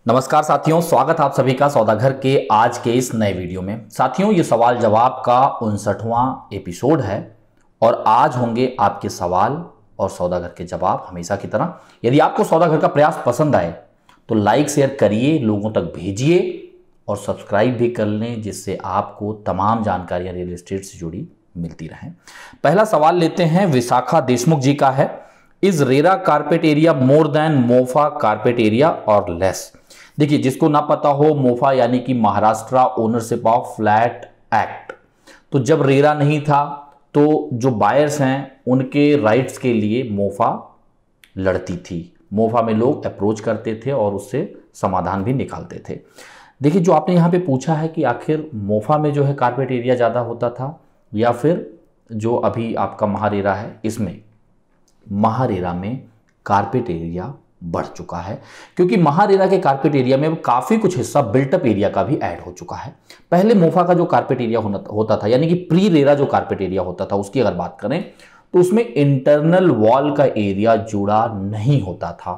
नमस्कार साथियों, स्वागत आप सभी का सौदागर के आज के इस नए वीडियो में। साथियों, ये सवाल जवाब का 59वां एपिसोड है और आज होंगे आपके सवाल और सौदागर के जवाब हमेशा की तरह। यदि आपको सौदागर का प्रयास पसंद आए तो लाइक शेयर करिए, लोगों तक भेजिए और सब्सक्राइब भी कर लें, जिससे आपको तमाम जानकारियां रियल एस्टेट से जुड़ी मिलती रहें। पहला सवाल लेते हैं, विशाखा देशमुख जी का है। Is RERA carpet area more than MOFA carpet area और लेस? देखिए, जिसको ना पता हो, मोफा यानी कि Maharashtra ownership of flat act. तो जब रेरा नहीं था तो जो बायर्स हैं उनके राइट्स के लिए मोफा लड़ती थी। मोफा में लोग अप्रोच करते थे और उससे समाधान भी निकालते थे। देखिए, जो आपने यहाँ पे पूछा है कि आखिर मोफा में जो है कारपेट एरिया ज़्यादा होता था या फिर जो अभी आपका महारेरा है, इसमें महारेरा में कारपेट एरिया बढ़ चुका है, क्योंकि महारेरा के कारपेट एरिया में काफी कुछ हिस्सा बिल्टअप एरिया का भी ऐड हो चुका है। पहले मोफा का जो कारपेट एरिया होता था, यानी कि प्री रेरा जो कारपेट एरिया होता था, उसकी अगर बात करें तो उसमें इंटरनल वॉल का एरिया जुड़ा नहीं होता था।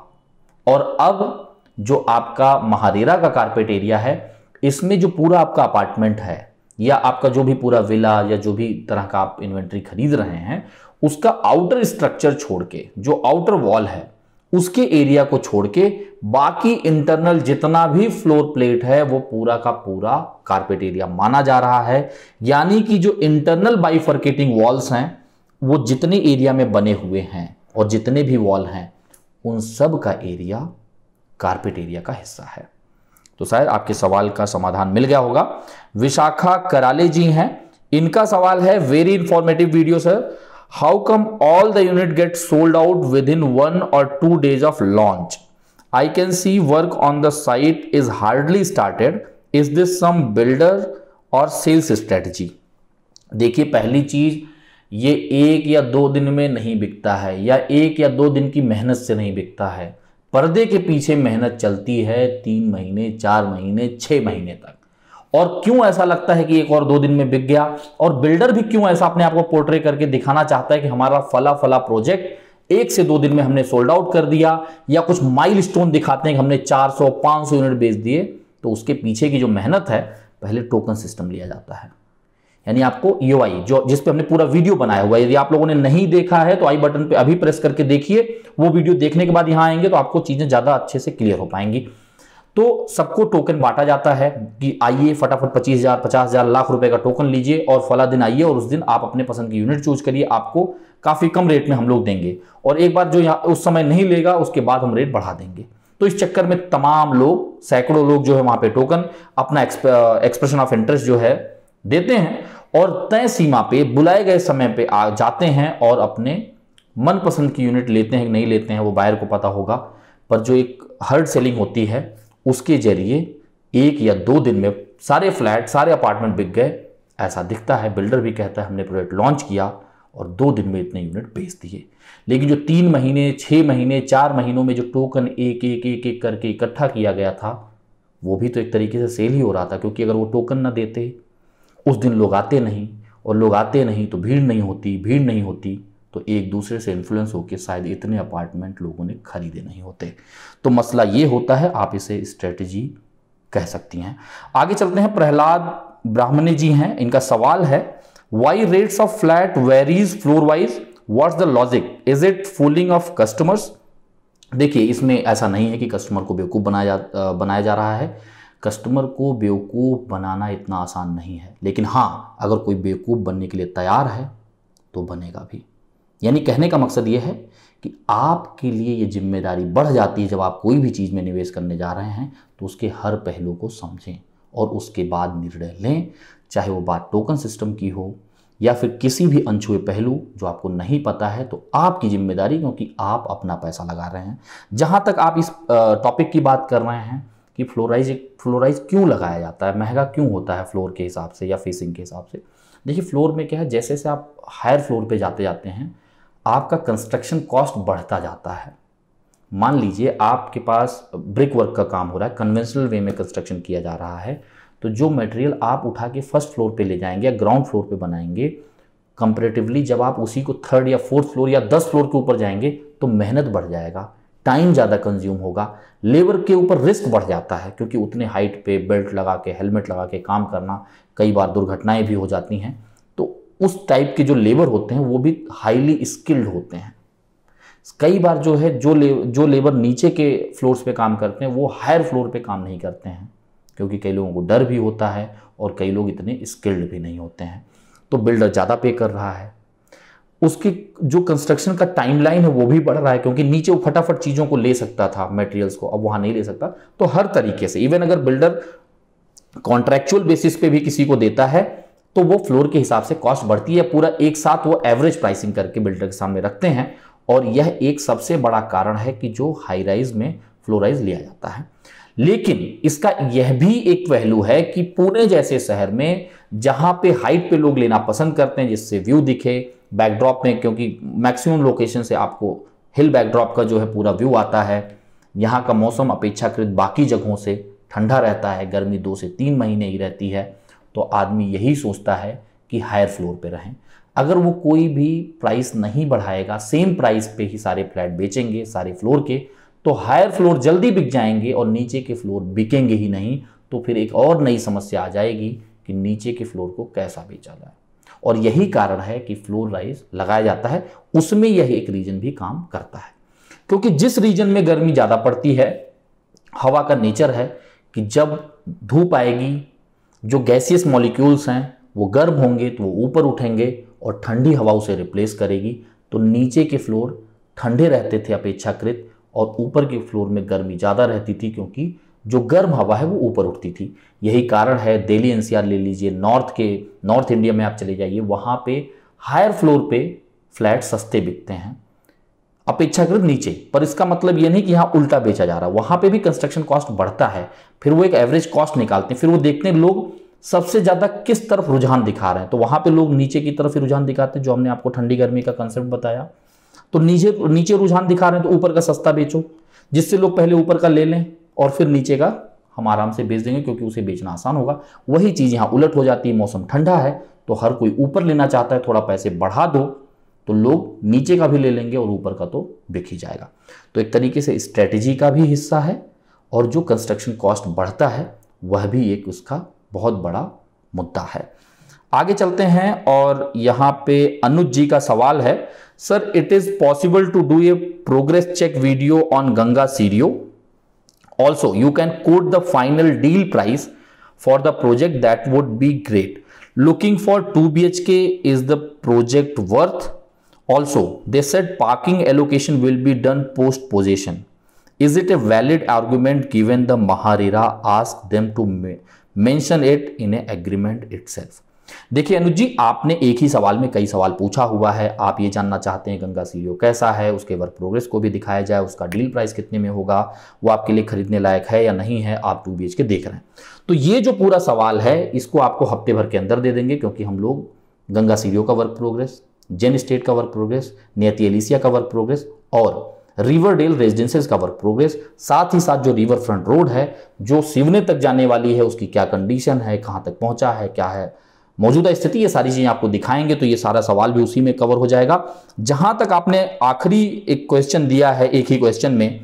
और अब जो आपका महारेरा का कारपेट एरिया है, इसमें जो पूरा आपका अपार्टमेंट है या आपका जो भी पूरा विला या जो भी तरह का आप इन्वेंट्री खरीद रहे हैं, उसका आउटर स्ट्रक्चर छोड़ के, जो आउटर वॉल है उसके एरिया को छोड़ के बाकी इंटरनल जितना भी फ्लोर प्लेट है वो पूरा का पूरा कारपेट एरिया माना जा रहा है। यानी कि जो इंटरनल बाइफर्केटिंग वॉल्स हैं वो जितने एरिया में बने हुए हैं और जितने भी वॉल हैं उन सब का एरिया कारपेट एरिया का हिस्सा है। तो शायद आपके सवाल का समाधान मिल गया होगा। विशाखा कराले जी हैं, इनका सवाल है, very informative video sir. How come all the unit get sold out within 1 or 2 days of launch? I can see work on the site is hardly started. Is this some builder or sales strategy? देखिए, पहली चीज, ये 1 या 2 दिन में नहीं बिकता है या 1 या 2 दिन की मेहनत से नहीं बिकता है। पर्दे के पीछे मेहनत चलती है 3 महीने, 4 महीने, 6 महीने तक। और क्यों ऐसा लगता है कि 1 और 2 दिन में बिक गया? और बिल्डर भी क्यों ऐसा अपने आप को पोर्ट्रे करके दिखाना चाहता है कि हमारा फला फला प्रोजेक्ट 1 से 2 दिन में हमने सोल्ड आउट कर दिया, या कुछ माइलस्टोन दिखाते हैं कि हमने 400 500 यूनिट बेच दिए? तो उसके पीछे की जो मेहनत है, पहले टोकन सिस्टम लिया जाता है। यानी आपको ईओआई, जो जिस पे हमने पूरा वीडियो बनाया हुआ है, यदि आप लोगों ने नहीं देखा है तो आई बटन पे अभी प्रेस करके देखिए। वो वीडियो देखने के बाद यहां आएंगे तो आपको चीजें ज्यादा अच्छे से क्लियर हो पाएंगी। तो सबको टोकन बांटा जाता है कि आइए फटाफट 25,000, 50,000, लाख रुपए का टोकन लीजिए और फला दिन आइए और उस दिन आप अपने पसंद की यूनिट चूज करिए, आपको काफी कम रेट में हम लोग देंगे। और एक बार जो यहाँ उस समय नहीं लेगा उसके बाद हम रेट बढ़ा देंगे। तो इस चक्कर में तमाम लोग, सैकड़ों लोग जो है वहां पे टोकन अपना एक्सप्रेशन ऑफ इंटरेस्ट जो है देते हैं और तय सीमा पे बुलाए गए समय पे आ जाते हैं और अपने मनपसंद की यूनिट लेते हैं कि नहीं लेते हैं वो बायर को पता होगा। पर जो एक हर्ड सेलिंग होती है उसके जरिए 1 या 2 दिन में सारे फ्लैट, सारे अपार्टमेंट बिक गए, ऐसा दिखता है। बिल्डर भी कहता है हमने प्रोजेक्ट लॉन्च किया और 2 दिन में इतने यूनिट बेच दिए। लेकिन जो 3 महीने, 6 महीने, 4 महीनों में जो टोकन एक एक एक एक करके इकट्ठा किया गया था, वो भी तो एक तरीके से सेल ही हो रहा था। क्योंकि अगर वो टोकन ना देते, उस दिन लोग आते नहीं, और लोग आते नहीं तो भीड़ नहीं होती, भीड़ नहीं होती तो एक दूसरे से इन्फ्लुएंस होकर शायद इतने अपार्टमेंट लोगों ने खरीदे नहीं होते। तो मसला ये होता है, आप इसे स्ट्रेटजी कह सकती हैं। आगे चलते हैं, प्रहलाद ब्राह्मणे जी हैं, इनका सवाल है, why rates of flat varies floor wise, what's the logic, is it fooling of customers? देखिए, इसमें ऐसा नहीं है कि कस्टमर को बेवकूफ़ बनाया जा रहा है। कस्टमर को बेवकूफ़ बनाना इतना आसान नहीं है, लेकिन हाँ, अगर कोई बेवकूफ़ बनने के लिए तैयार है तो बनेगा भी। यानी कहने का मकसद यह है कि आपके लिए ये जिम्मेदारी बढ़ जाती है, जब आप कोई भी चीज़ में निवेश करने जा रहे हैं तो उसके हर पहलू को समझें और उसके बाद निर्णय लें। चाहे वो बात टोकन सिस्टम की हो या फिर किसी भी अनछुए पहलू जो आपको नहीं पता है, तो आपकी जिम्मेदारी, क्योंकि आप अपना पैसा लगा रहे हैं। जहाँ तक आप इस टॉपिक की बात कर रहे हैं कि फ्लोराइज क्यों लगाया जाता है, महंगा क्यों होता है फ्लोर के हिसाब से या फेसिंग के हिसाब से? देखिए, फ्लोर में क्या है, जैसे जैसे आप हायर फ्लोर पे जाते जाते हैं आपका कंस्ट्रक्शन कॉस्ट बढ़ता जाता है। मान लीजिए आपके पास ब्रिक वर्क का काम हो रहा है, कन्वेंशनल वे में कंस्ट्रक्शन किया जा रहा है, तो जो मटेरियल आप उठा के फर्स्ट फ्लोर पे ले जाएंगे या ग्राउंड फ्लोर पे बनाएंगे, कंपैरेटिवली जब आप उसी को थर्ड या फोर्थ फ्लोर या 10 फ्लोर के ऊपर जाएंगे तो मेहनत बढ़ जाएगा, टाइम ज़्यादा कंज्यूम होगा, लेबर के ऊपर रिस्क बढ़ जाता है क्योंकि उतने हाइट पे बेल्ट लगा के हेलमेट लगा के काम करना, कई बार दुर्घटनाएं भी हो जाती हैं। तो उस टाइप के जो लेबर होते हैं वो भी हाईली स्किल्ड होते हैं। कई बार जो है जो लेबर नीचे के फ्लोर्स पे काम करते हैं वो हायर फ्लोर पे काम नहीं करते हैं क्योंकि कई लोगों को डर भी होता है और कई लोग इतने स्किल्ड भी नहीं होते हैं। तो बिल्डर ज़्यादा पे कर रहा है, उसकी जो कंस्ट्रक्शन का टाइमलाइन है वो भी बढ़ रहा है क्योंकि नीचे वो फटाफट चीज़ों को ले सकता था मटेरियल्स को, अब वहाँ नहीं ले सकता। तो हर तरीके से इवन अगर बिल्डर कॉन्ट्रैक्चुअल बेसिस पे भी किसी को देता है तो वो फ्लोर के हिसाब से कॉस्ट बढ़ती है, पूरा एक साथ वो एवरेज प्राइसिंग करके बिल्डर के सामने रखते हैं। और यह एक सबसे बड़ा कारण है कि जो हाई राइज में फ्लोराइज लिया जाता है। लेकिन इसका यह भी एक पहलू है कि पुणे जैसे शहर में जहां पे हाइट पे लोग लेना पसंद करते हैं जिससे व्यू दिखे बैकड्रॉप में, क्योंकि मैक्सिमम लोकेशन से आपको हिल बैकड्रॉप का जो है पूरा व्यू आता है। यहाँ का मौसम अपेक्षाकृत बाकी जगहों से ठंडा रहता है, गर्मी 2 से 3 महीने ही रहती है। तो आदमी यही सोचता है कि हायर फ्लोर पे रहें। अगर वो कोई भी प्राइस नहीं बढ़ाएगा, सेम प्राइस पे ही सारे फ्लैट बेचेंगे सारे फ्लोर के, तो हायर फ्लोर जल्दी बिक जाएंगे और नीचे के फ्लोर बिकेंगे ही नहीं। तो फिर एक और नई समस्या आ जाएगी कि नीचे के फ्लोर को कैसा बेचा जाए। और यही कारण है कि फ्लोर राइज लगाया जाता है, उसमें यह एक रीजन भी काम करता है क्योंकि जिस रीजन में गर्मी ज़्यादा पड़ती है, हवा का नेचर है कि जब धूप आएगी जो गैसियस मॉलिक्यूल्स हैं वो गर्म होंगे तो वो ऊपर उठेंगे और ठंडी हवा उसे रिप्लेस करेगी। तो नीचे के फ्लोर ठंडे रहते थे अपेक्षाकृत और ऊपर के फ्लोर में गर्मी ज़्यादा रहती थी क्योंकि जो गर्म हवा है वो ऊपर उठती थी। यही कारण है दिल्ली एनसीआर ले लीजिए, नॉर्थ इंडिया में आप चले जाइए, वहाँ पे हायर फ्लोर पे फ्लैट सस्ते बिकते हैं अपेक्षाकृत नीचे। पर इसका मतलब ये नहीं कि यहाँ उल्टा बेचा जा रहा है, वहाँ पे भी कंस्ट्रक्शन कॉस्ट बढ़ता है। फिर वो एक एवरेज कॉस्ट निकालते हैं, फिर वो देखते हैं लोग सबसे ज़्यादा किस तरफ रुझान दिखा रहे हैं। तो वहाँ पे लोग नीचे की तरफ ही रुझान दिखाते हैं, जो हमने आपको ठंडी गर्मी का कंसेप्ट बताया। तो नीचे रुझान दिखा रहे हैं तो ऊपर का सस्ता बेचो, जिससे लोग पहले ऊपर का ले लें और फिर नीचे का हम आराम से बेच देंगे क्योंकि उसे बेचना आसान होगा। वही चीज़ यहाँ उलट हो जाती है, मौसम ठंडा है तो हर कोई ऊपर लेना चाहता है, थोड़ा पैसे बढ़ा दो तो लोग नीचे का भी ले लेंगे और ऊपर का तो बिक ही जाएगा। तो एक तरीके से स्ट्रेटेजी का भी हिस्सा है और जो कंस्ट्रक्शन कॉस्ट बढ़ता है वह भी एक उसका बहुत बड़ा मुद्दा है। आगे चलते हैं और यहाँ पे अनुज जी का सवाल है, sir it is possible to do a progress check video on Ganga Serio, also you can quote the final deal price for the project, that would be great, looking for 2 BHK is the project worth, also they said parking allocation will be done post possession, is it a valid argument given the MahaRERA ask them to mention it in a agreement itself. देखिए अनुज जी, आपने एक ही सवाल में कई सवाल पूछा हुआ है। आप ये जानना चाहते हैं गंगा सीरियो कैसा है, उसके वर्क प्रोग्रेस को भी दिखाया जाए, उसका डील प्राइस कितने में होगा, वो आपके लिए खरीदने लायक है या नहीं है, आप 2 BHK देख रहे हैं। तो ये जो पूरा सवाल है इसको आपको हफ्ते भर के अंदर दे देंगे क्योंकि हम लोग गंगा सीरियो का वर्क प्रोग्रेस, जेन स्टेट का वर्क प्रोग्रेस, नियति एलिसिया का वर्क प्रोग्रेस और रिवरडेल रेजिडेंसेस का वर्क प्रोग्रेस, साथ ही साथ जो रिवर फ्रंट रोड है जो सिवने तक जाने वाली है उसकी क्या कंडीशन है, कहाँ तक पहुँचा है, क्या है मौजूदा स्थिति, ये सारी चीज़ें आपको दिखाएंगे। तो ये सारा सवाल भी उसी में कवर हो जाएगा। जहां तक आपने आखिरी एक क्वेश्चन दिया है एक ही क्वेश्चन में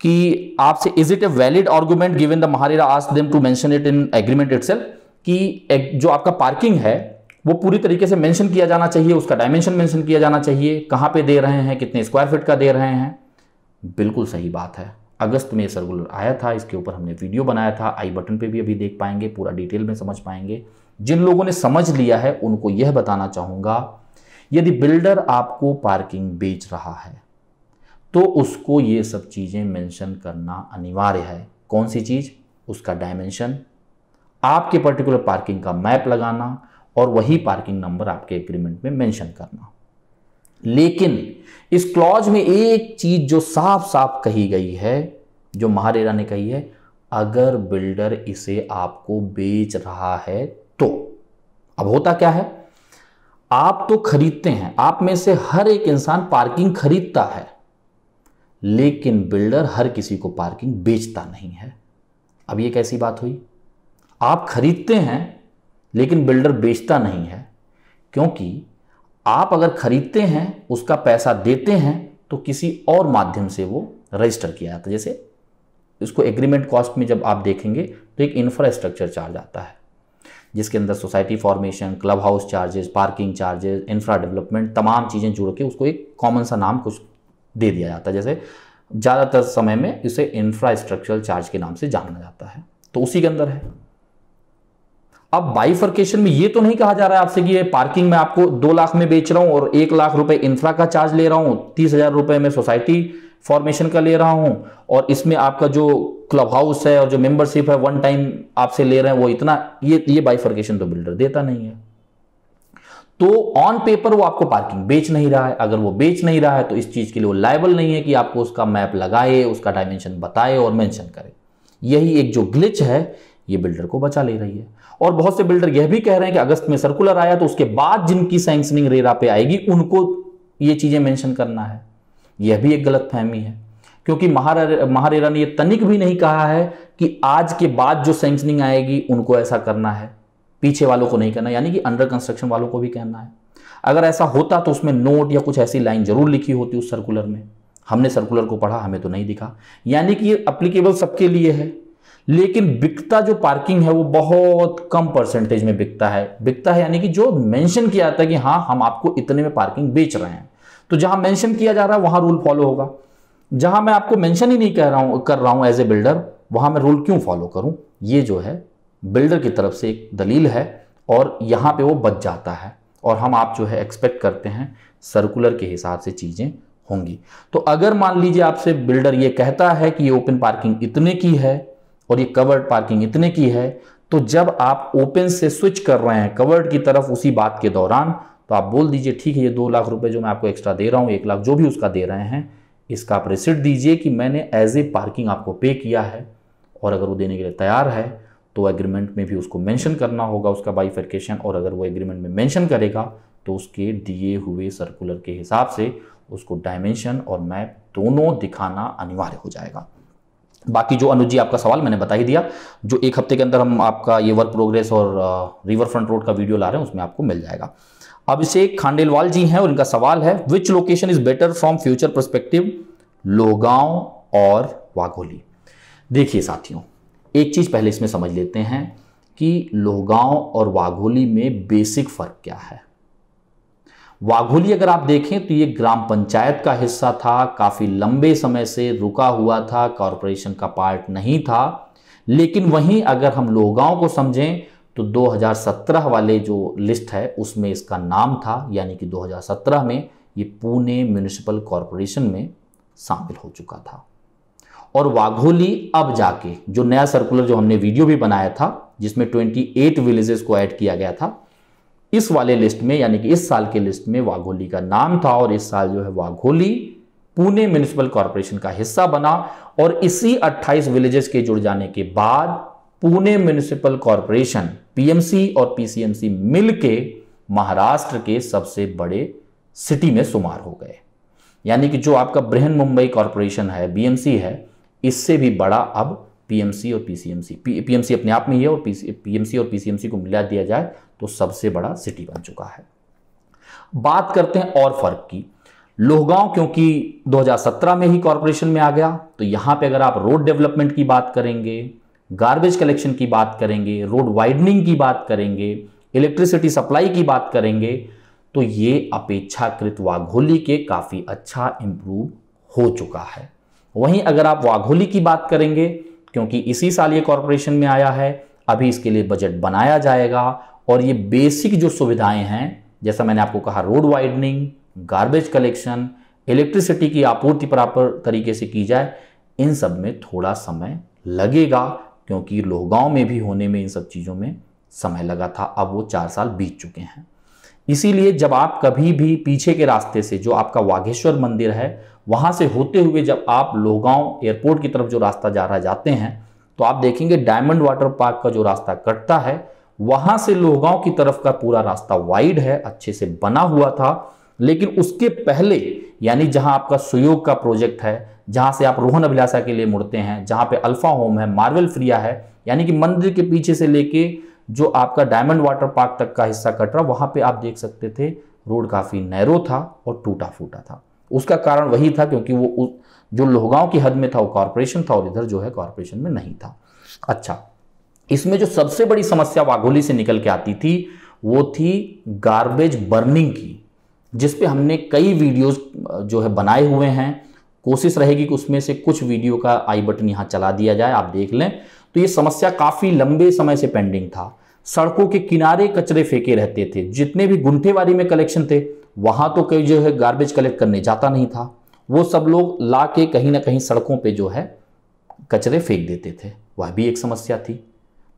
कि आपसे is it a valid argument given the MahaRERA asked them to mention it in agreement itself, कि जो आपका पार्किंग है वो पूरी तरीके से मेंशन किया जाना चाहिए, उसका डायमेंशन मेंशन किया जाना चाहिए, कहां पे दे रहे हैं, कितने स्क्वायर फीट का दे रहे हैं। बिल्कुल सही बात है, अगस्त में सर्कुलर आया था, इसके ऊपर हमने वीडियो बनाया था, आई बटन पे भी अभी देख पाएंगे, पूरा डिटेल में समझ पाएंगे। जिन लोगों ने समझ लिया है उनको यह बताना चाहूंगा, यदि बिल्डर आपको पार्किंग बेच रहा है तो उसको ये सब चीजें मेंशन करना अनिवार्य है। कौन सी चीज? उसका डायमेंशन, आपके पर्टिकुलर पार्किंग का मैप लगाना और वही पार्किंग नंबर आपके एग्रीमेंट में मेंशन करना। लेकिन इस क्लॉज में एक चीज जो साफ साफ कही गई है, जो महारेरा ने कही है, अगर बिल्डर इसे आपको बेच रहा है तो। अब होता क्या है, आप तो खरीदते हैं, आप में से हर एक इंसान पार्किंग खरीदता है, लेकिन बिल्डर हर किसी को पार्किंग बेचता नहीं है। अब ये कैसी बात हुई? आप खरीदते हैं लेकिन बिल्डर बेचता नहीं है, क्योंकि आप अगर खरीदते हैं, उसका पैसा देते हैं, तो किसी और माध्यम से वो रजिस्टर किया जाता है। जैसे इसको एग्रीमेंट कॉस्ट में जब आप देखेंगे तो एक इंफ्रास्ट्रक्चर चार्ज आता है, जिसके अंदर society formation, club house charges, parking charges, infra development, तमाम चीज़ें जुड़ के उसको एक कॉमन सा नाम कुछ दे दिया जाता है। जैसे ज़्यादातर समय में इसे इंफ्रास्ट्रक्चरल चार्ज के नाम से जाना जाता है, तो उसी के अंदर है। अब बाइफर्केशन में ये तो नहीं कहा जा रहा है आपसे कि ये पार्किंग में आपको 2 लाख में बेच रहा हूं और 1 लाख रुपए इंफ्रा का चार्ज ले रहा हूं, 30,000 रुपए में सोसाइटी फॉर्मेशन का ले रहा हूं, और इसमें आपका जो क्लब हाउस है और जो मेंबरशिप है वन टाइम आपसे ले रहे हैं वो इतना, ये बाइफर्केशन तो बिल्डर देता नहीं है। तो ऑन पेपर वो आपको पार्किंग बेच नहीं रहा है। अगर वो बेच नहीं रहा है तो इस चीज के लिए वो लायबल नहीं है कि आपको उसका मैप लगाए, उसका डायमेंशन बताए और मेंशन करे। यही एक जो ग्लिच है ये बिल्डर को बचा ले रही है। और बहुत से बिल्डर यह भी कह रहे हैं कि अगस्त में सर्कुलर आया तो उसके बाद जिनकी सैंक्शनिंग रेरा पे आएगी उनको ये चीजें मेंशन करना है। यह भी एक गलतफहमी है, क्योंकि महारेरा ने यह तनिक भी नहीं कहा है कि आज के बाद जो सैंक्शनिंग आएगी उनको ऐसा करना है, पीछे वालों को नहीं करना, यानी कि अंडर कंस्ट्रक्शन वालों को भी कहना है। अगर ऐसा होता तो उसमें नोट या कुछ ऐसी लाइन जरूर लिखी होती उस सर्कुलर में। हमने सर्कुलर को पढ़ा, हमें तो नहीं दिखा। यानी कि ये एप्लीकेबल सबके लिए है, लेकिन बिकता जो पार्किंग है वो बहुत कम परसेंटेज में बिकता है यानी कि जो मेंशन किया जाता है कि हाँ हम आपको इतने में पार्किंग बेच रहे हैं, तो जहां मेंशन किया जा रहा है वहां रूल फॉलो होगा। जहां मैं आपको मेंशन ही नहीं कर रहा हूं एज ए बिल्डर, वहां मैं रूल क्यों फॉलो करूं? ये जो है बिल्डर की तरफ से एक दलील है और यहां पे वो बच जाता है, और हम आप जो है एक्सपेक्ट करते हैं सर्कुलर के हिसाब से चीजें होंगी। तो अगर मान लीजिए आपसे बिल्डर ये कहता है कि ये ओपन पार्किंग इतने की है और ये कवर्ड पार्किंग इतने की है, तो जब आप ओपन से स्विच कर रहे हैं कवर्ड की तरफ उसी बात के दौरान, तो आप बोल दीजिए ठीक है ये 2 लाख रुपए जो मैं आपको एक्स्ट्रा दे रहा हूं, 1 लाख जो भी उसका दे रहे हैं, इसका आप रिसिप्ट दीजिए कि मैंने एज ए पार्किंग आपको पे किया है। और अगर वो देने के लिए तैयार है तो एग्रीमेंट में भी उसको मेंशन करना होगा उसका बाइफर्केशन, और अगर वो एग्रीमेंट में मेंशन करेगा तो उसके दिए हुए सर्कुलर के हिसाब से उसको डायमेंशन और मैप दोनों दिखाना अनिवार्य हो जाएगा। बाकी जो अनुज जी आपका सवाल मैंने बता ही दिया, जो 1 हफ्ते के अंदर हम आपका ये वर्क प्रोग्रेस और रिवर फ्रंट रोड का वीडियो ला रहे हैं उसमें आपको मिल जाएगा। अब इसे खांडेलवाल जी हैं और इनका सवाल है, विच location is better from future perspective, लोगांव और वाघोली? देखिए साथियों, एक चीज पहले इसमें समझ लेते हैं कि लोगांव और वाघोली में बेसिक फर्क क्या है। वाघोली अगर आप देखें तो ये ग्राम पंचायत का हिस्सा था, काफी लंबे समय से रुका हुआ था, कॉरपोरेशन का पार्ट नहीं था। लेकिन वहीं अगर हम लोगांव को समझें तो 2017 वाले जो लिस्ट है उसमें इसका नाम था, यानी कि 2017 में ये पुणे म्युनिसिपल कॉरपोरेशन में शामिल हो चुका था। और वाघोली अब जाके जो नया सर्कुलर जो हमने वीडियो भी बनाया था जिसमें 28 विलेजेस को ऐड किया गया था, इस वाले लिस्ट में यानी कि इस साल के लिस्ट में वाघोली का नाम था, और इस साल जो है वाघोली पुणे म्युनिसिपल कॉर्पोरेशन का हिस्सा बना। और इसी 28 विलेजेस के जुड़ जाने के बाद पुणे म्युनिसिपल कॉर्पोरेशन, पीएमसी और पीसीएमसी मिलके महाराष्ट्र के सबसे बड़े सिटी में शुमार हो गए। यानी कि जो आपका बृहन मुंबई कॉर्पोरेशन है, बीएमसी है, इससे भी बड़ा अब पीएमसी और पीसीएमसी, पीएमसी अपने आप में ही है और पीएमसी और पीसीएमसी को मिला दिया जाए तो सबसे बड़ा सिटी बन चुका है। बात करते हैं और फर्क की। लोहगांव क्योंकि 2017 में ही कॉर्पोरेशन में आ गया, तो यहां पे अगर आप रोड डेवलपमेंट की बात करेंगे, गार्बेज कलेक्शन की बात करेंगे, रोड वाइडनिंग की बात करेंगे, इलेक्ट्रिसिटी सप्लाई की बात करेंगे, तो ये अपेक्षाकृत वाघोली के काफी अच्छा इंप्रूव हो चुका है। वहीं अगर आप वाघोली की बात करेंगे, क्योंकि इसी साल ये कॉर्पोरेशन में आया है, अभी इसके लिए बजट बनाया जाएगा और ये बेसिक जो सुविधाएं हैं, जैसा मैंने आपको कहा, road widening, garbage collection, electricity की आपूर्ति प्रॉपर तरीके से की जाए, इन सब में थोड़ा समय लगेगा, क्योंकि लोहगांव में भी होने में इन सब चीज़ों में समय लगा था। अब वो 4 साल बीत चुके हैं। इसीलिए जब आप कभी भी पीछे के रास्ते से, जो आपका वाघेश्वर मंदिर है, वहां से होते हुए जब आप लोहगांव एयरपोर्ट की तरफ जो रास्ता जा रहा जाते हैं, तो आप देखेंगे डायमंड वाटर पार्क का जो रास्ता कटता है, वहां से लोहगांव की तरफ का पूरा रास्ता वाइड है, अच्छे से बना हुआ था। लेकिन उसके पहले, यानी जहां आपका सुयोग का प्रोजेक्ट है, जहां से आप रोहन अभिलाषा के लिए मुड़ते हैं, जहां पे अल्फा होम है, मार्वेल फ्रिया है, यानी कि मंदिर के पीछे से लेके जो आपका डायमंड वाटर पार्क तक का हिस्सा कट रहा, वहां पे आप देख सकते थे रोड काफ़ी नैरो था और टूटा फूटा था। उसका कारण वही था क्योंकि वो जो लोहगांव की हद में था वो कॉरपोरेशन था और इधर जो है कॉरपोरेशन में नहीं था। अच्छा, इसमें जो सबसे बड़ी समस्या वाघोली से निकल के आती थी वो थी गार्बेज बर्निंग की, जिस पे हमने कई वीडियोस जो है बनाए हुए हैं। कोशिश रहेगी कि उसमें से कुछ वीडियो का आई बटन यहाँ चला दिया जाए, आप देख लें। तो ये समस्या काफ़ी लंबे समय से पेंडिंग था। सड़कों के किनारे कचरे फेंके रहते थे, जितने भी गुंठेवारी में कलेक्शन थे वहाँ तो कोई जो है गार्बेज कलेक्ट करने जाता नहीं था, वो सब लोग ला के कहीं ना कहीं सड़कों पे जो है कचरे फेंक देते थे। वह भी एक समस्या थी।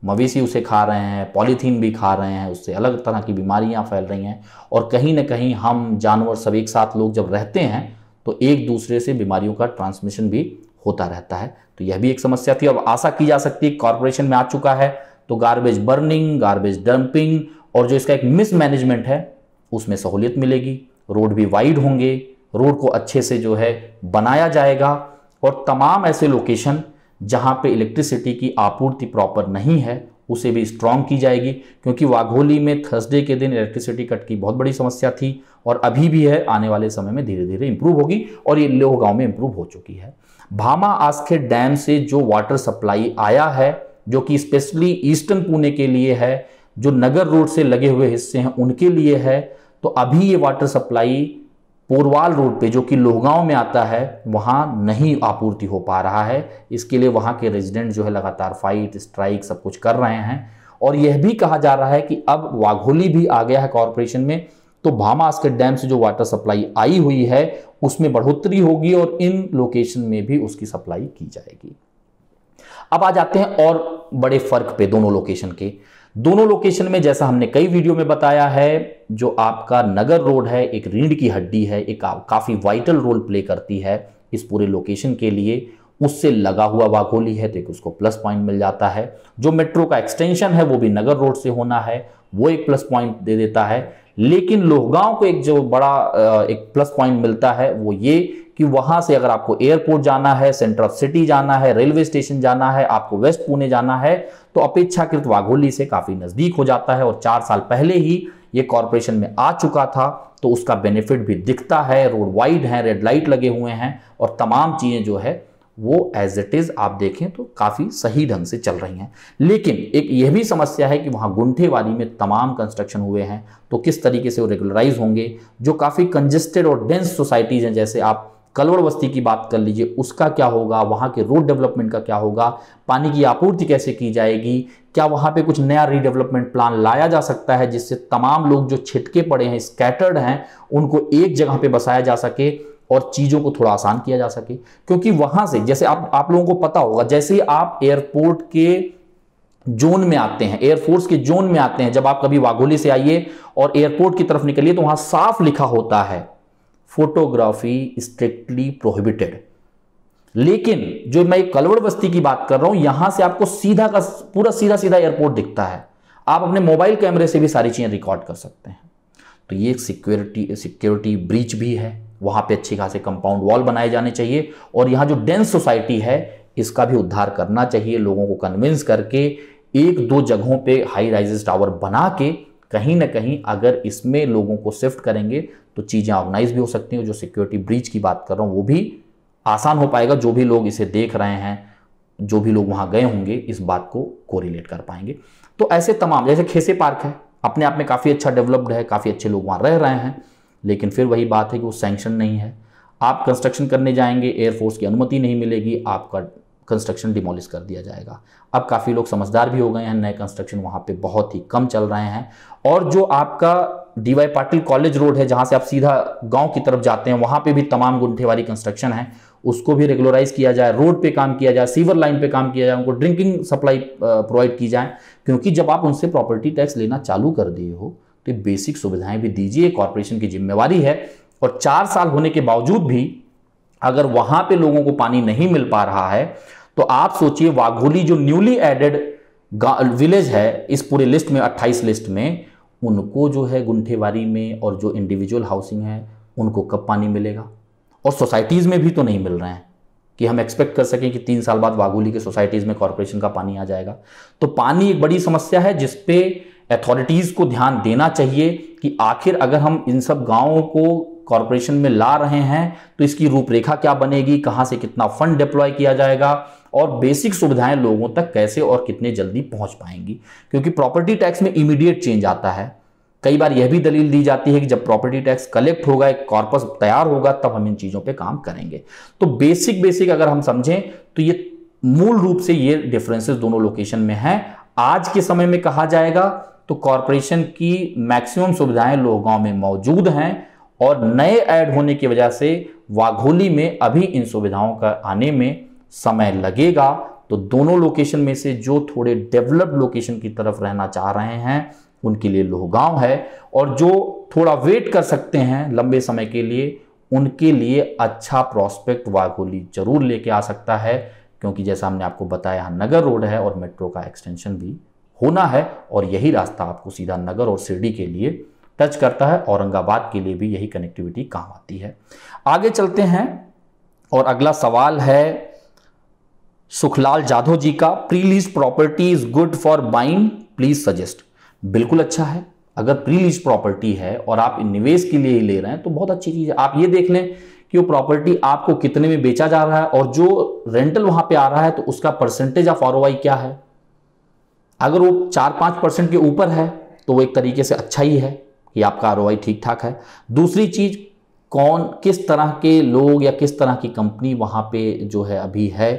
मवेशी उसे खा रहे हैं, पॉलीथीन भी खा रहे हैं, उससे अलग तरह की बीमारियां फैल रही हैं और कहीं ना कहीं हम जानवर सब एक साथ लोग जब रहते हैं तो एक दूसरे से बीमारियों का ट्रांसमिशन भी होता रहता है। तो यह भी एक समस्या थी। अब आशा की जा सकती है कॉरपोरेशन में आ चुका है तो गार्बेज बर्निंग, गार्बेज डंपिंग और जो इसका एक मिसमैनेजमेंट है उसमें सहूलियत मिलेगी। रोड भी वाइड होंगे, रोड को अच्छे से जो है बनाया जाएगा और तमाम ऐसे लोकेशन जहां पे इलेक्ट्रिसिटी की आपूर्ति प्रॉपर नहीं है उसे भी स्ट्रॉन्ग की जाएगी, क्योंकि वाघोली में थर्सडे के दिन इलेक्ट्रिसिटी कट की बहुत बड़ी समस्या थी और अभी भी है। आने वाले समय में धीरे धीरे इंप्रूव होगी और ये लोहगांव में इंप्रूव हो चुकी है। भामा आस्खे डैम से जो वाटर सप्लाई आया है, जो कि स्पेशली ईस्टर्न पुणे के लिए है, जो नगर रोड से लगे हुए हिस्से हैं उनके लिए है, तो अभी ये वाटर सप्लाई पोरवाल रोड पे जो कि लोहगांव में आता है वहां नहीं आपूर्ति हो पा रहा है। इसके लिए वहां के रेजिडेंट जो है लगातार फाइट, स्ट्राइक सब कुछ कर रहे हैं और यह भी कहा जा रहा है कि अब वाघोली भी आ गया है कॉरपोरेशन में, तो भामा आस्खे डैम से जो वाटर सप्लाई आई हुई है उसमें बढ़ोतरी होगी और इन लोकेशन में भी उसकी सप्लाई की जाएगी। अब आ जाते हैं और बड़े फर्क पे दोनों लोकेशन के। दोनों लोकेशन में जैसा हमने कई वीडियो में बताया है, जो आपका नगर रोड है एक रीढ़ की हड्डी है, एक काफी वाइटल रोल प्ले करती है इस पूरे लोकेशन के लिए। उससे लगा हुआ वाघोली है तो एक उसको प्लस पॉइंट मिल जाता है। जो मेट्रो का एक्सटेंशन है वो भी नगर रोड से होना है, वो एक प्लस पॉइंट दे देता है। लेकिन लोहगांव को एक जो बड़ा एक प्लस पॉइंट मिलता है वो ये कि वहां से अगर आपको एयरपोर्ट जाना है, सेंटर ऑफ सिटी जाना है, रेलवे स्टेशन जाना है, आपको वेस्ट पुणे जाना है तो अपेक्षाकृत वाघोली से काफी नजदीक हो जाता है और 4 साल पहले ही ये कॉरपोरेशन में आ चुका था तो उसका बेनिफिट भी दिखता है। रोड वाइड है, रेड लाइट लगे हुए हैं और तमाम चीजें जो है वो एज इट इज आप देखें तो काफी सही ढंग से चल रही हैं। लेकिन एक यह भी समस्या है कि वहां गुंठेवारी में तमाम कंस्ट्रक्शन हुए हैं तो किस तरीके से वो रेगुलराइज होंगे। जो काफी कंजेस्टेड और डेंस सोसाइटीज हैं, जैसे आप कलवड़ बस्ती की बात कर लीजिए, उसका क्या होगा, वहां के रोड डेवलपमेंट का क्या होगा, पानी की आपूर्ति कैसे की जाएगी, क्या वहां पे कुछ नया रीडेवलपमेंट प्लान लाया जा सकता है जिससे तमाम लोग जो छिटके पड़े हैं, स्कैटर्ड हैं, उनको एक जगह पे बसाया जा सके और चीजों को थोड़ा आसान किया जा सके। क्योंकि वहां से जैसे आप लोगों को पता होगा, जैसे ही आप एयरपोर्ट के जोन में आते हैं, एयरफोर्स के जोन में आते हैं, जब आप कभी वाघोली से आइए और एयरपोर्ट की तरफ निकलिए तो वहां साफ लिखा होता है फोटोग्राफी स्ट्रिक्टली प्रोहिबिटेड। लेकिन जो मैं कलवड़ बस्ती की बात कर रहा हूं, यहां से आपको सीधा का पूरा सीधा एयरपोर्ट दिखता है। आप अपने मोबाइल कैमरे से भी सारी चीजें रिकॉर्ड कर सकते हैं। तो ये एक सिक्योरिटी ब्रीच भी है। वहां पे अच्छी खासे कंपाउंड वॉल बनाए जाने चाहिए और यहाँ जो डेंस सोसाइटी है इसका भी उद्धार करना चाहिए। लोगों को कन्विंस करके 1-2 जगहों पे हाई राइजेस टावर बना के कहीं ना कहीं अगर इसमें लोगों को शिफ्ट करेंगे तो चीजें ऑर्गेनाइज भी हो सकती हैं। जो सिक्योरिटी ब्रीच की बात कर रहा हूं वो भी आसान हो पाएगा। जो भी लोग इसे देख रहे हैं, जो भी लोग वहां गए होंगे, इस बात को कोरिलेट कर पाएंगे। तो ऐसे तमाम, जैसे खेसे पार्क है, अपने आप में काफी अच्छा डेवलप्ड है, काफी अच्छे लोग वहां रह रहे हैं, लेकिन फिर वही बात है कि वो सैंक्शन नहीं है। आप कंस्ट्रक्शन करने जाएंगे, एयरफोर्स की अनुमति नहीं मिलेगी, आपका कंस्ट्रक्शन डिमोलिश कर दिया जाएगा। अब काफ़ी लोग समझदार भी हो गए हैं, नए कंस्ट्रक्शन वहाँ पे बहुत ही कम चल रहे हैं। और जो आपका डीवाई पाटिल कॉलेज रोड है, जहाँ से आप सीधा गांव की तरफ जाते हैं, वहाँ पे भी तमाम गुंठेवारी कंस्ट्रक्शन है, उसको भी रेगुलराइज किया जाए, रोड पे काम किया जाए, सीवर लाइन पे काम किया जाए, उनको ड्रिंकिंग सप्लाई प्रोवाइड की जाए। क्योंकि जब आप उनसे प्रॉपर्टी टैक्स लेना चालू कर दिए हो तो बेसिक सुविधाएं भी दीजिए, कॉर्पोरेशन की जिम्मेवारी है। और 4 साल होने के बावजूद भी अगर वहां पे लोगों को पानी नहीं मिल पा रहा है तो आप सोचिए वाघोली जो न्यूली एडेड विलेज है इस पूरे लिस्ट में, 28 लिस्ट में, उनको जो है गुंठेवारी में और जो इंडिविजुअल हाउसिंग है उनको कब पानी मिलेगा। और सोसाइटीज में भी तो नहीं मिल रहे हैं। कि हम एक्सपेक्ट कर सकें कि 3 साल बाद वाघोली के सोसाइटीज़ में कॉरपोरेशन का पानी आ जाएगा। तो पानी एक बड़ी समस्या है जिस पे अथॉरिटीज़ को ध्यान देना चाहिए कि आखिर अगर हम इन सब गाँवों को कॉरपोरेशन में ला रहे हैं तो इसकी रूपरेखा क्या बनेगी, कहाँ से कितना फंड डिप्लॉय किया जाएगा और बेसिक सुविधाएं लोगों तक कैसे और कितने जल्दी पहुंच पाएंगी। क्योंकि प्रॉपर्टी टैक्स में इमीडिएट चेंज आता है। कई बार यह भी दलील दी जाती है कि जब प्रॉपर्टी टैक्स कलेक्ट होगा, एक कॉर्पस तैयार होगा, तब हम इन चीजों पे काम करेंगे। तो बेसिक अगर हम समझें तो ये मूल रूप से ये डिफरेंसेस दोनों लोकेशन में हैं। आज के समय में कहा जाएगा तो कॉरपोरेशन की मैक्सिमम सुविधाएं लोहगांव में मौजूद हैं और नए ऐड होने की वजह से वाघोली में अभी इन सुविधाओं का आने में समय लगेगा। तो दोनों लोकेशन में से जो थोड़े डेवलप्ड लोकेशन की तरफ रहना चाह रहे हैं उनके लिए लोहगांव है, और जो थोड़ा वेट कर सकते हैं लंबे समय के लिए उनके लिए अच्छा प्रॉस्पेक्ट वाघोली जरूर लेके आ सकता है। क्योंकि जैसा हमने आपको बताया नगर रोड है और मेट्रो का एक्सटेंशन भी होना है और यही रास्ता आपको सीधा नगर और शिरडी के लिए टच करता है। औरंगाबाद के लिए भी यही कनेक्टिविटी काम आती है। आगे चलते हैं और अगला सवाल है सुखलाल जाधव जी का, pre lease property is good for buying, please suggest. बिल्कुल अच्छा है। अगर प्री लीज प्रॉपर्टी है और आप निवेश के लिए ही ले रहे हैं तो बहुत अच्छी चीज है। आप ये देख लें कि वो प्रॉपर्टी आपको कितने में बेचा जा रहा है और जो रेंटल वहां पे आ रहा है तो उसका परसेंटेज ऑफ आरओआई क्या है। अगर वो 4-5% के ऊपर है तो वो एक तरीके से अच्छा ही है कि आपका आरओआई ठीक ठाक है। दूसरी चीज, कौन किस तरह के लोग या किस तरह की कंपनी वहां पे जो है अभी है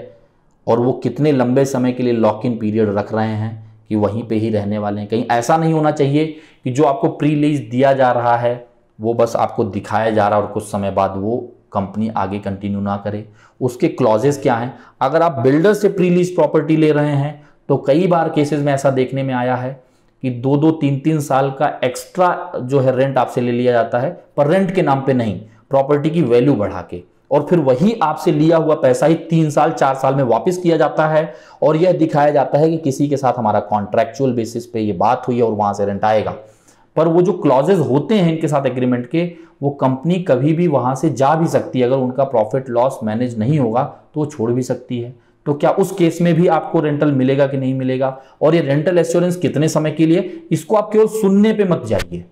और वो कितने लंबे समय के लिए लॉक इन पीरियड रख रहे हैं कि वहीं पे ही रहने वाले हैं। कहीं ऐसा नहीं होना चाहिए कि जो आपको प्री लीज दिया जा रहा है वो बस आपको दिखाया जा रहा है और कुछ समय बाद वो कंपनी आगे कंटिन्यू ना करे। उसके क्लॉजेस क्या हैं। अगर आप बिल्डर से प्री लीज प्रॉपर्टी ले रहे हैं तो कई बार केसेस में ऐसा देखने में आया है कि 2-2, 3-3 साल का एक्स्ट्रा जो है रेंट आपसे ले लिया जाता है, पर रेंट के नाम पे नहीं, प्रॉपर्टी की वैल्यू बढ़ा के, और फिर वही आपसे लिया हुआ पैसा ही 3 साल 4 साल में वापस किया जाता है और यह दिखाया जाता है कि किसी के साथ हमारा कॉन्ट्रैक्चुअल बेसिस पे ये बात हुई है और वहां से रेंट आएगा। पर वो जो क्लॉजेज होते हैं इनके साथ एग्रीमेंट के, वो कंपनी कभी भी वहां से जा भी सकती है। अगर उनका प्रॉफिट लॉस मैनेज नहीं होगा तो वो छोड़ भी सकती है। तो क्या उस केस में भी आपको रेंटल मिलेगा कि नहीं मिलेगा, और ये रेंटल एश्योरेंस कितने समय के लिए, इसको आप केवल सुनने पे मत जाइए।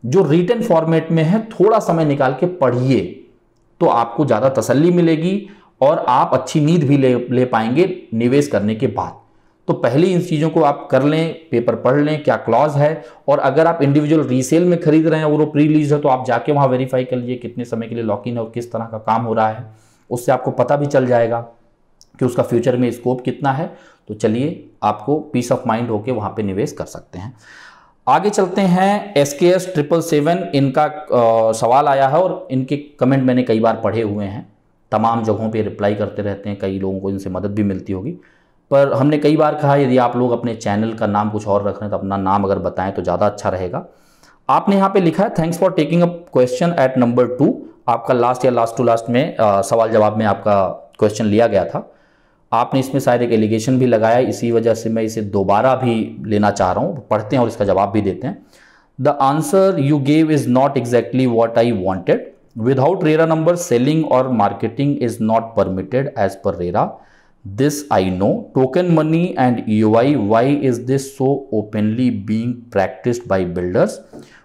जो रिटन फॉर्मेट में है थोड़ा समय निकाल के पढ़िए तो आपको ज्यादा तसल्ली मिलेगी और आप अच्छी नींद भी ले पाएंगे निवेश करने के बाद। तो पहले इन चीजों को आप कर लें, पेपर पढ़ लें क्या क्लॉज है, और अगर आप इंडिविजुअल रीसेल में खरीद रहे हैं और वो प्री लीज है तो आप जाके वहां वेरीफाई कर लीजिए कितने समय के लिए लॉक इन है और किस तरह का काम हो रहा है। उससे आपको पता भी चल जाएगा कि उसका फ्यूचर में स्कोप कितना है। तो चलिए आपको पीस ऑफ माइंड होके वहां पे निवेश कर सकते हैं। आगे चलते हैं SKS 777, इनका सवाल आया है और इनके कमेंट मैंने कई बार पढ़े हुए हैं, तमाम जगहों पे रिप्लाई करते रहते हैं, कई लोगों को इनसे मदद भी मिलती होगी। पर हमने कई बार कहा यदि आप लोग अपने चैनल का नाम कुछ और रख रहे हैं तो अपना नाम अगर बताएं तो ज़्यादा अच्छा रहेगा। आपने यहाँ पे लिखा है thanks for taking up question at number 2। आपका लास्ट या लास्ट टू लास्ट में सवाल जवाब में आपका क्वेश्चन लिया गया था। आपने इसमें शायद एक एलिगेशन भी लगाया, इसी वजह से मैं इसे दोबारा भी लेना चाह रहा हूँ। पढ़ते हैं और इसका जवाब भी देते हैं। The answer you gave is not exactly what I wanted. Without RERA number selling और marketing is not permitted as per RERA. This I know. Token money and EOI, why is this so openly being practised by builders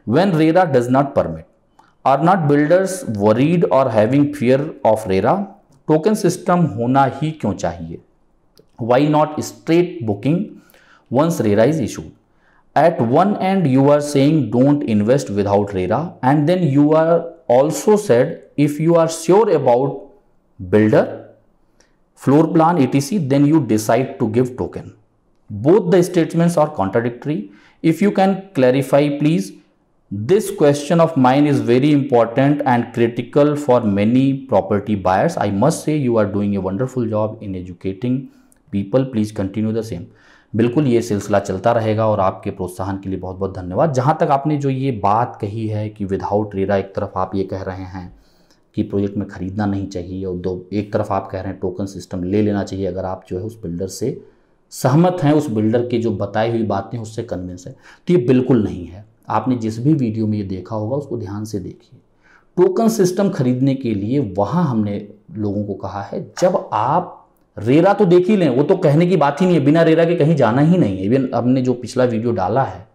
when RERA does not permit? Are not builders worried और having fear of RERA? Token system होना ही क्यों चाहिए? Why not straight booking once RERA is issued? Eight one and you are saying don't invest without RERA, and then you are also said if you are sure about builder, floor plan etc, then you decide to give token. Both the statements are contradictory. If you can clarify please. This question of mine is very important and critical for many property buyers. I must say you are doing a wonderful job in educating people. Please continue the same. बिल्कुल ये सिलसिला चलता रहेगा और आपके प्रोत्साहन के लिए बहुत बहुत धन्यवाद। जहाँ तक आपने जो ये बात कही है कि विदाउट रेरा, एक तरफ आप ये कह रहे हैं कि प्रोजेक्ट में खरीदना नहीं चाहिए और एक तरफ आप कह रहे हैं टोकन सिस्टम ले लेना चाहिए अगर आप जो है उस बिल्डर से सहमत हैं, उस बिल्डर की जो बताई हुई बातें उससे कन्विंस है, तो ये बिल्कुल नहीं है। आपने जिस भी वीडियो में ये देखा होगा उसको ध्यान से देखिए। टोकन सिस्टम खरीदने के लिए वहाँ हमने लोगों को कहा है, जब आप रेरा तो देख ही लें, वो तो कहने की बात ही नहीं है, बिना रेरा के कहीं जाना ही नहीं है। इवन हमने जो पिछला वीडियो डाला है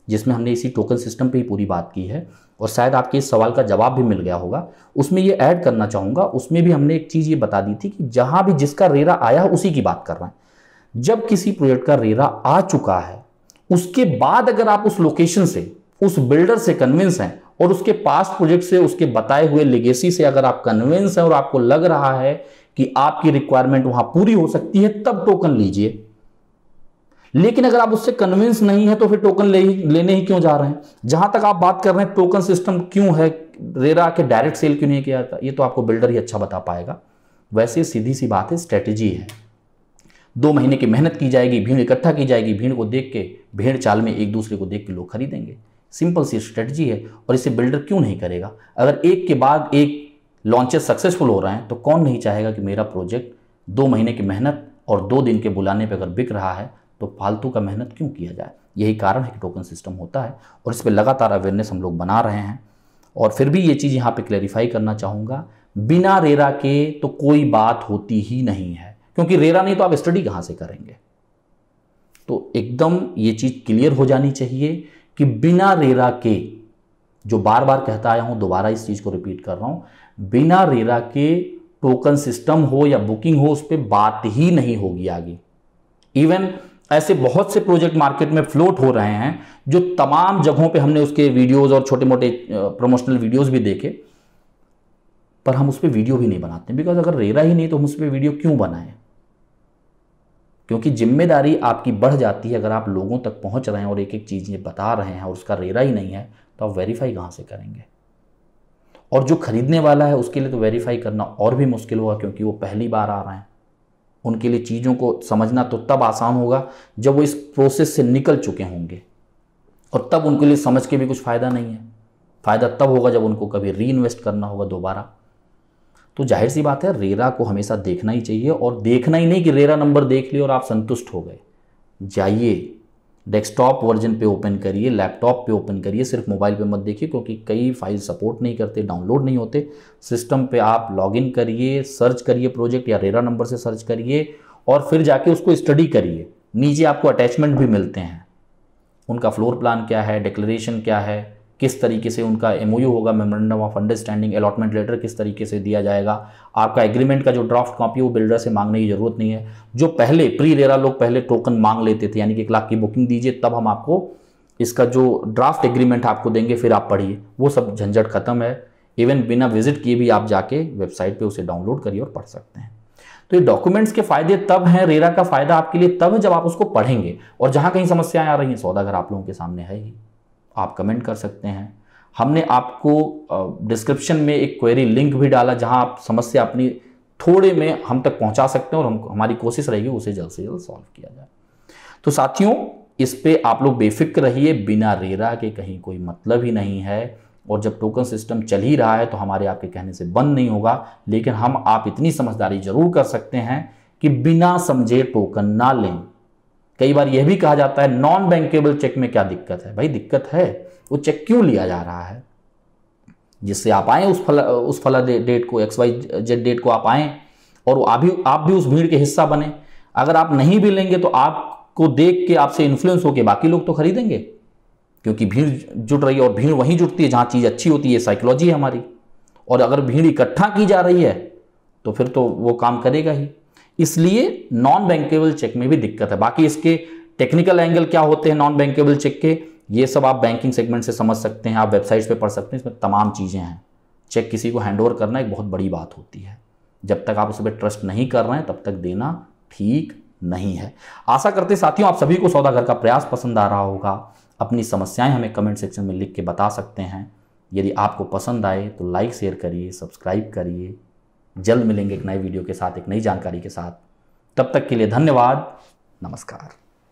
जिसमें हमने इसी टोकन सिस्टम पे ही पूरी बात की है, और शायद आपके इस सवाल का जवाब भी मिल गया होगा, उसमें ये ऐड करना चाहूँगा। उसमें भी हमने एक चीज़ ये बता दी थी कि जहाँ भी जिसका रेरा आया है उसी की बात कर रहे हैं। जब किसी प्रोजेक्ट का रेरा आ चुका है, उसके बाद अगर आप उस लोकेशन से, उस बिल्डर से कन्विंस हैं और उसके पास्ट प्रोजेक्ट से, उसके बताए हुए लेगेसी से अगर आप कन्विंस हैं और आपको लग रहा है कि आपकी रिक्वायरमेंट वहां पूरी हो सकती है, तब टोकन लीजिए। लेकिन अगर आप उससे कन्विंस नहीं है तो फिर टोकन लेने ही क्यों जा रहे हैं। जहां तक आप बात कर रहे हैं टोकन सिस्टम क्यों है, रेरा के डायरेक्ट सेल क्यों नहीं किया जाता, ये तो आपको बिल्डर ही अच्छा बता पाएगा। वैसे सीधी सी बात है, स्ट्रेटेजी है। 2 महीने की मेहनत की जाएगी, भीड़ इकट्ठा की जाएगी, भीड़ को देख के, भेड़ चाल में एक दूसरे को देख के लोग खरीदेंगे। सिंपल सी स्ट्रेटजी है, और इसे बिल्डर क्यों नहीं करेगा। अगर एक के बाद एक लॉन्चेस सक्सेसफुल हो रहे हैं तो कौन नहीं चाहेगा कि मेरा प्रोजेक्ट 2 महीने की मेहनत और 2 दिन के बुलाने पर अगर बिक रहा है तो फालतू का मेहनत क्यों किया जाए। यही कारण है कि टोकन सिस्टम होता है, और इस पर लगातार अवेयरनेस हम लोग बना रहे हैं। और फिर भी ये चीज़ यहाँ पे क्लैरिफाई करना चाहूँगा, बिना रेरा के तो कोई बात होती ही नहीं है, क्योंकि रेरा नहीं तो आप स्टडी कहाँ से करेंगे। तो एकदम ये चीज़ क्लियर हो जानी चाहिए कि बिना रेरा के, जो बार बार कहता आया हूँ, दोबारा इस चीज़ को रिपीट कर रहा हूँ, बिना रेरा के टोकन सिस्टम हो या बुकिंग हो, उस पर बात ही नहीं होगी आगे। इवन ऐसे बहुत से प्रोजेक्ट मार्केट में फ्लोट हो रहे हैं जो तमाम जगहों पे हमने उसके वीडियोस और छोटे मोटे प्रमोशनल वीडियोस भी देखे, पर हम उस पर वीडियो भी नहीं बनाते, बिकॉज अगर रेरा ही नहीं तो हम उस पर वीडियो क्यों बनाएं। क्योंकि जिम्मेदारी आपकी बढ़ जाती है। अगर आप लोगों तक पहुंच रहे हैं और एक एक चीज़ें बता रहे हैं और उसका रेरा ही नहीं है, तो आप वेरीफाई कहाँ से करेंगे। और जो खरीदने वाला है उसके लिए तो वेरीफाई करना और भी मुश्किल होगा, क्योंकि वो पहली बार आ रहे हैं। उनके लिए चीज़ों को समझना तो तब आसान होगा जब वो इस प्रोसेस से निकल चुके होंगे, और तब उनके लिए समझ के भी कुछ फ़ायदा नहीं है। फ़ायदा तब होगा जब उनको कभी री इन्वेस्ट करना होगा दोबारा। तो जाहिर सी बात है, रेरा को हमेशा देखना ही चाहिए, और देखना ही नहीं कि रेरा नंबर देख लिया और आप संतुष्ट हो गए। जाइए डेस्कटॉप वर्जन पे ओपन करिए, लैपटॉप पे ओपन करिए, सिर्फ मोबाइल पे मत देखिए, क्योंकि कई फाइल सपोर्ट नहीं करते, डाउनलोड नहीं होते। सिस्टम पे आप लॉगिन करिए, सर्च करिए प्रोजेक्ट, या रेरा नंबर से सर्च करिए, और फिर जाके उसको स्टडी करिए। नीचे आपको अटैचमेंट भी मिलते हैं, उनका फ्लोर प्लान क्या है, डिक्लेरेशन क्या है, किस तरीके से उनका MOU होगा, memorandum of understanding, allotment letter किस तरीके से दिया जाएगा। आपका एग्रीमेंट का जो ड्राफ्ट कॉपी वो बिल्डर से मांगने की जरूरत नहीं है। जो पहले प्री रेरा लोग पहले टोकन मांग लेते थे, यानी कि 1 लाख की बुकिंग दीजिए तब हम आपको इसका जो ड्राफ्ट एग्रीमेंट आपको देंगे, फिर आप पढ़िए, वो सब झंझट खत्म है। इवन बिना विजिट किए भी आप जाके वेबसाइट पर उसे डाउनलोड करिए और पढ़ सकते हैं। तो ये डॉक्यूमेंट्स के फायदे तब हैं, रेरा का फायदा आपके लिए तब है जब आप उसको पढ़ेंगे। और जहां कहीं समस्याएं आ रही हैं, सौदागर आप लोगों के सामने है ही, आप कमेंट कर सकते हैं। हमने आपको डिस्क्रिप्शन में एक क्वेरी लिंक भी डाला, जहां आप समस्या अपनी थोड़े में हम तक पहुंचा सकते हैं, और हमारी कोशिश रहेगी उसे जल्द से जल्द सॉल्व किया जाए। तो साथियों, इस पे आप लोग बेफिक्र रहिए, बिना रेरा के कहीं कोई मतलब ही नहीं है। और जब टोकन सिस्टम चल ही रहा है तो हमारे आपके कहने से बंद नहीं होगा, लेकिन हम आप इतनी समझदारी जरूर कर सकते हैं कि बिना समझे टोकन ना लें। कई बार यह भी कहा जाता है नॉन बैंकेबल चेक में क्या दिक्कत है। भाई दिक्कत है, वो चेक क्यों लिया जा रहा है, जिससे आप आए उस फला डेट को, XYZ डेट को आप आए और आप भी उस भीड़ के हिस्सा बने। अगर आप नहीं भी लेंगे तो आपको देख के, आपसे इन्फ्लुएंस होकर बाकी लोग तो खरीदेंगे, क्योंकि भीड़ जुट रही है, और भीड़ वहीं जुटती है जहां चीज़ अच्छी होती है, साइकोलॉजी है हमारी। और अगर भीड़ इकट्ठा की जा रही है तो फिर तो वो काम करेगा ही। इसलिए नॉन बैंकेबल चेक में भी दिक्कत है। बाकी इसके टेक्निकल एंगल क्या होते हैं नॉन बैंकेबल चेक के, ये सब आप बैंकिंग सेगमेंट से समझ सकते हैं, आप वेबसाइट्स पे पढ़ सकते हैं, इसमें तमाम चीज़ें हैं। चेक किसी को हैंडओवर करना एक बहुत बड़ी बात होती है। जब तक आप उस पर ट्रस्ट नहीं कर रहे हैं तब तक देना ठीक नहीं है। आशा करते साथियों आप सभी को सौदागर का प्रयास पसंद आ रहा होगा। अपनी समस्याएं हमें कमेंट सेक्शन में लिख के बता सकते हैं। यदि आपको पसंद आए तो लाइक शेयर करिए, सब्सक्राइब करिए। जल्द मिलेंगे एक नए वीडियो के साथ, एक नई जानकारी के साथ। तब तक के लिए धन्यवाद, नमस्कार।